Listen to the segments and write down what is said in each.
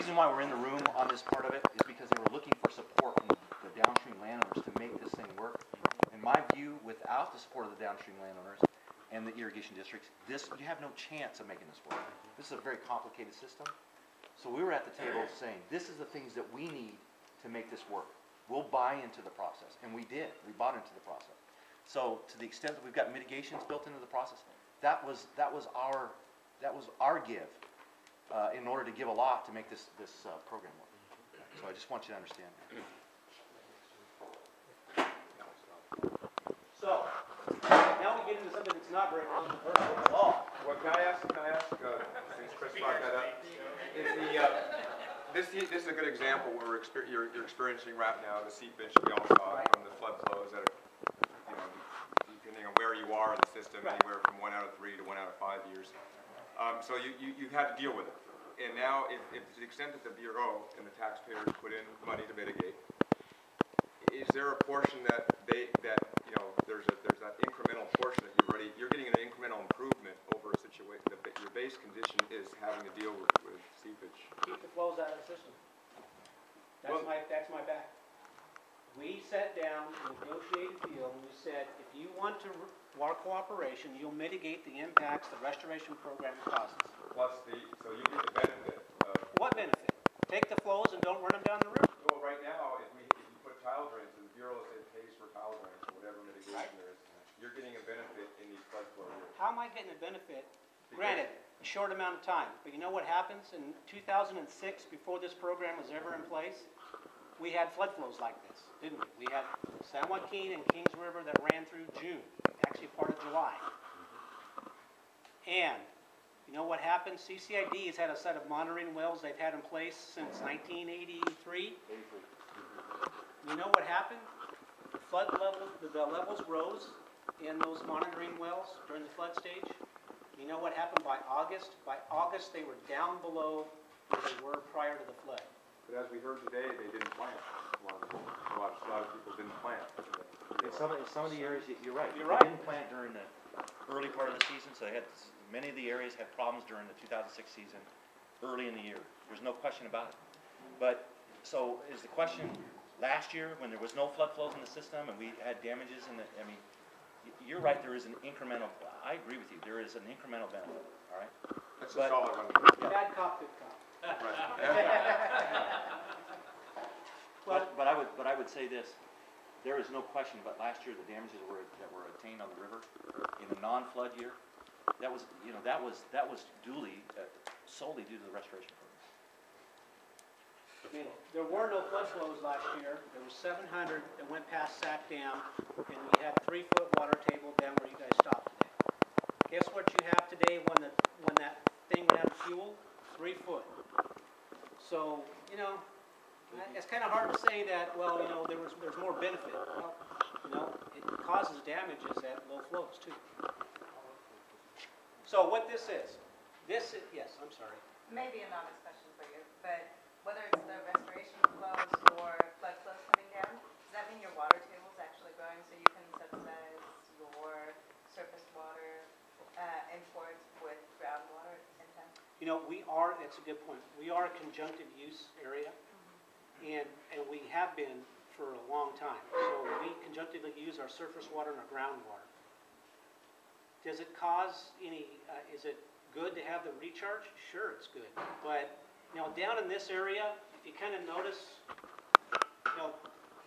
reason why we're in the room on this part of it is because they were looking for support from the downstream landowners to make this thing work. In my view, without the support of the downstream landowners and the irrigation districts, you have no chance of making this work. This is a very complicated system. So we were at the table saying, this is the things that we need to make this work. We'll buy into the process, and we did. We bought into the process. So to the extent that we've got mitigations built into the process, that was our give in order to give a lot to make this program work. So I just want you to understand that. So now we get into something that's not very controversial at all. Well, can I ask, since Chris brought that up, this is a good example where you're experiencing right now the seepage we all saw from the flood flows that are, depending on where you are in the system, anywhere from 1 out of 3 to 1 out of 5 years. So you've had to deal with it. And now, if to the extent that the Bureau and the taxpayers put in money to mitigate, is there a portion that there's that incremental portion that you're getting an incremental improvement over a situation that your base condition is having to deal with seepage? Keep the flows out of the system. That's my back. We sat down and negotiated a deal, and we said, if you want water cooperation, you'll mitigate the impacts the restoration program causes. So you get the benefit of... What benefit? Take the flows and don't run them down the river. Well, right now, if you put tile drains, the Bureau pays for tile drains or whatever mitigation there is, you're getting a benefit in these flood flow years. How am I getting a benefit? Granted, a short amount of time, but you know what happens? In 2006, before this program was ever in place, we had flood flows like this, didn't we? We had San Joaquin and Kings River that ran through June, actually part of July. And you know what happened? CCID has had a set of monitoring wells they've had in place since 1983. You know what happened? The levels rose in those monitoring wells during the flood stage. You know what happened by August? By August, they were down below where they were prior to the flood. But as we heard today, they didn't plant. A lot of people didn't plant. In some of the areas, you're right. You're right. They didn't plant during the early part of the season, so many of the areas had problems during the 2006 season, early in the year. There's no question about it. But, so is the question, last year when there was no flood flows in the system and we had damages you're right, there is an incremental, I agree with you, there is an incremental benefit, all right? That's just all I wanted to do. Bad cop, good cop. But I would say this, there is no question about last year the damages that were attained on the river in a non-flood year, that was duly, solely due to the restoration program. There were no flood flows last year. There was 700 that went past Sac Dam, and we had 3-foot water table down where you guys stopped today. Guess what you have today when that thing went out of fuel? 3 foot. So, it's kind of hard to say that, well, there's more benefit. Well, it causes damages at low flows too. So what this is, yes, I'm sorry. Maybe an honest question for you, but whether it's the restoration flows or flood flows coming down, does that mean your water table is actually growing so you can subsidize your surface water imports with groundwater in time? It's a good point. We are a conjunctive use area, and we have been for a long time. So we conjunctively use our surface water and our groundwater. Does it cause is it good to have the recharge? Sure, it's good. But, down in this area, if you kind of notice,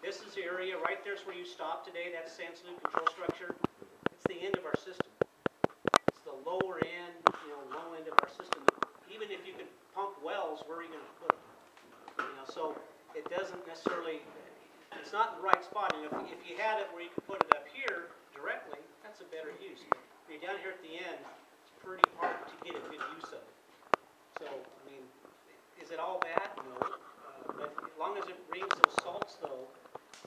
this is the area, right there's where you stopped today, that San Salud control structure. It's the end of our system. It's the lower end, low end of our system. Even if you could pump wells, where are you going to put them? So it doesn't necessarily, it's not in the right spot. And if you had it where you could put it up here directly, that's a better use. If you're down here at the end, it's pretty hard to get a good use of it. So, is it all bad? No. But as long as it brings those salts, though,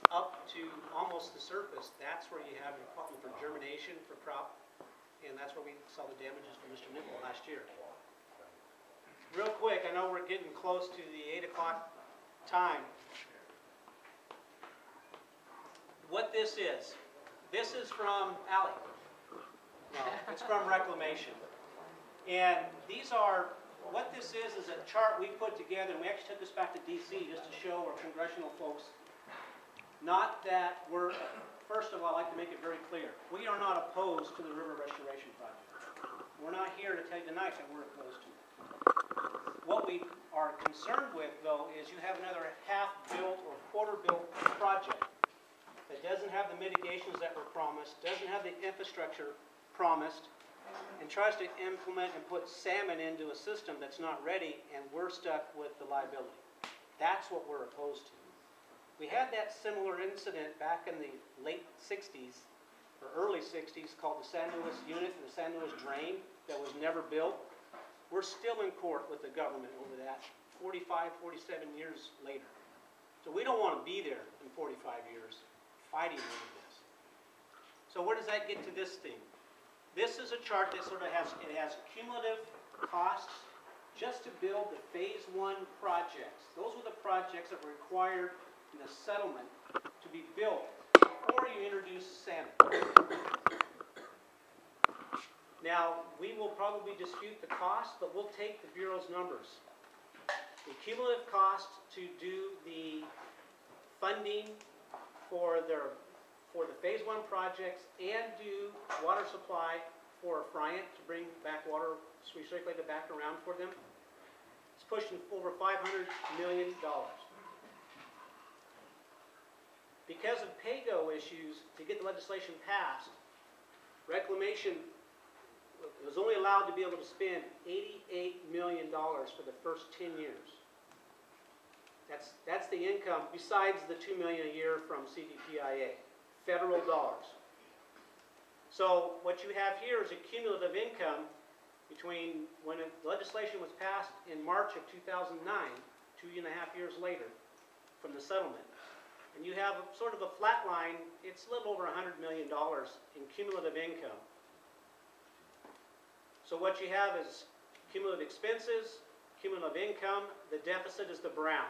up to almost the surface, that's where you have your problem for germination, for crop, and that's where we saw the damages from Mr. Nickel last year. Real quick, I know we're getting close to the 8 o'clock time. What this is from Allie. No, it's from Reclamation. And these are what this is a chart we put together, and we actually took this back to DC just to show our congressional folks. Not that we're, first of all, I'd like to make it very clear, we are not opposed to the river restoration project. We're not here to tell you tonight that we're opposed to it. What we are concerned with, though, is you have another half-built or quarter-built project that doesn't have the mitigations that were promised, doesn't have the infrastructure promised, and tries to implement and put salmon into a system that's not ready, and we're stuck with the liability. That's what we're opposed to. We had that similar incident back in the late 60s, or early 60s, called the San Luis Unit and the San Luis Drain that was never built. We're still in court with the government over that 45, 47 years later. So we don't want to be there in 45 years fighting over this. So where does that get to this thing? This is a chart that sort of has cumulative costs just to build the phase 1 projects. Those were the projects that were required in the settlement to be built before you introduce salmon. Now, we will probably dispute the cost, but we'll take the Bureau's numbers. The cumulative cost to do the funding for the phase 1 projects and do water supply for Friant to bring back water, recirculate it back around for them, it's pushing over $500 million. Because of PAYGO issues, to get the legislation passed, Reclamation was only allowed to be able to spend $88 million for the first 10 years. That's the income besides the $2 million a year from CDPIA, federal dollars. So what you have here is a cumulative income between when the legislation was passed in March of 2009, 2.5 years later, from the settlement. And you have sort of a flat line, it's a little over $100 million in cumulative income. So what you have is cumulative expenses, cumulative income, the deficit is the brown.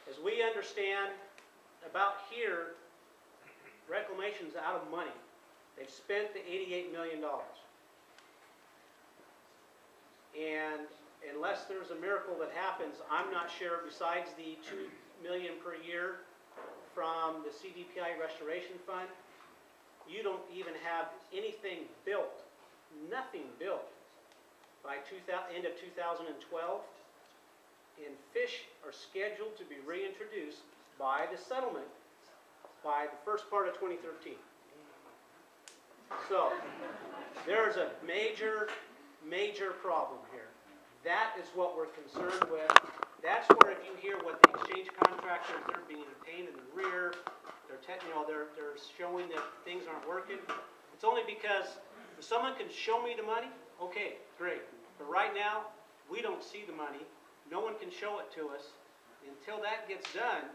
As we understand, about here, Reclamation's out of money. They've spent the $88 million. And unless there's a miracle that happens, I'm not sure, besides the $2 million per year from the CDPI Restoration Fund, you don't even have anything built, nothing built by end of 2012, and fish are scheduled to be reintroduced by the settlement by the first part of 2013. So, there's a major, major problem here. That is what we're concerned with. That's where if you hear what the exchange contractors, they're being a pain in the rear, they're showing that things aren't working. It's only because if someone can show me the money, okay, great. But right now, we don't see the money. No one can show it to us. Until that gets done,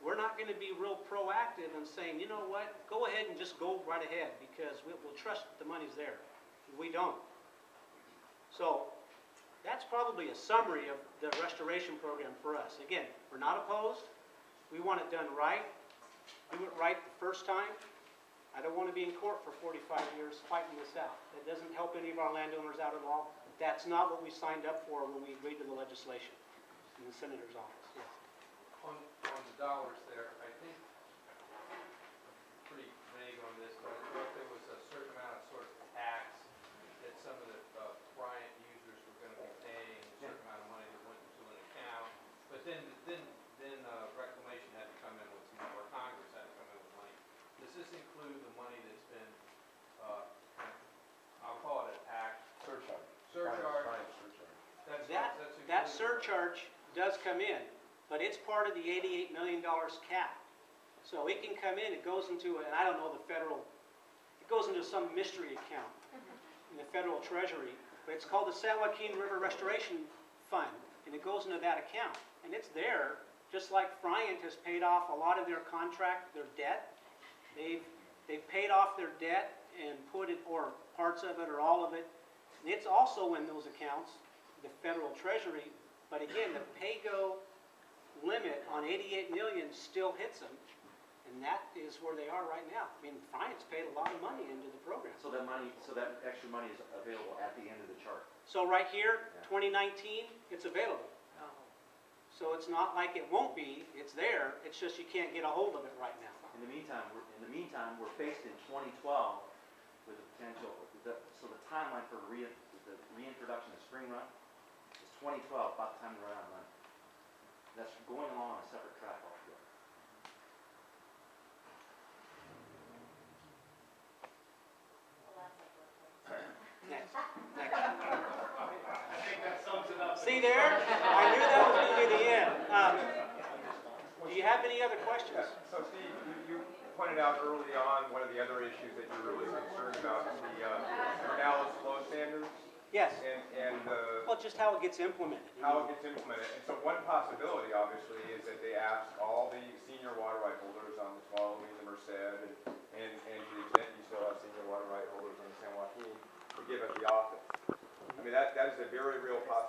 we're not going to be real proactive in saying, you know what, go ahead and just go right ahead because we'll trust that the money's there. We don't. So that's probably a summary of the restoration program for us. Again, we're not opposed. We want it done right. Do it right the first time. I don't want to be in court for 45 years fighting this out. That doesn't help any of our landowners out at all. That's not what we signed up for when we agreed to the legislation in the Senator's office. Yes. On the dollars there, I think, pretty vague on this, but I thought there was a certain amount of sort of tax that some of the Bryant users were going to be paying, a certain amount of money that went into an account. But then Reclamation had to come in with some, or Congress had to come in with money. Does this include the money that's been, I'll call it a tax? Surcharge. Surcharge. That surcharge does come in, but it's part of the $88 million cap. So it can come in, it goes into, and I don't know the federal, it goes into some mystery account in the federal treasury, but it's called the San Joaquin River Restoration Fund, and it goes into that account. And it's there, just like Friant has paid off a lot of their debt. They've paid off their debt and put it, or parts of it, or all of it. And it's also in those accounts, the federal treasury, but again, the PAYGO limit on $88 million still hits them. And that is where they are right now. I mean, Bryant's paid a lot of money into the program. So that money, so that extra money is available at the end of the chart. So right here, Yeah. 2019, it's available. So it's not like it won't be, it's there, it's just you can't get a hold of it right now. In the meantime, we're faced in 2012 with the potential, so the timeline for the reintroduction of spring run is 2012, about the time to run out of money. That's going along a separate track altogether. Next. See there? I knew that was gonna be the end. Do you have any other questions? So Steve, you pointed out early on, one of the other issues that you're really concerned about is the Cornell's flow standards Yes. and Well, just how it gets implemented. how it gets implemented. And so one possibility, obviously, is that they ask all the senior water right holders on the Tuolumne and the Merced, and to the extent you still have senior water right holders on the San Joaquin, to give at the office. I mean, that is a very real possibility.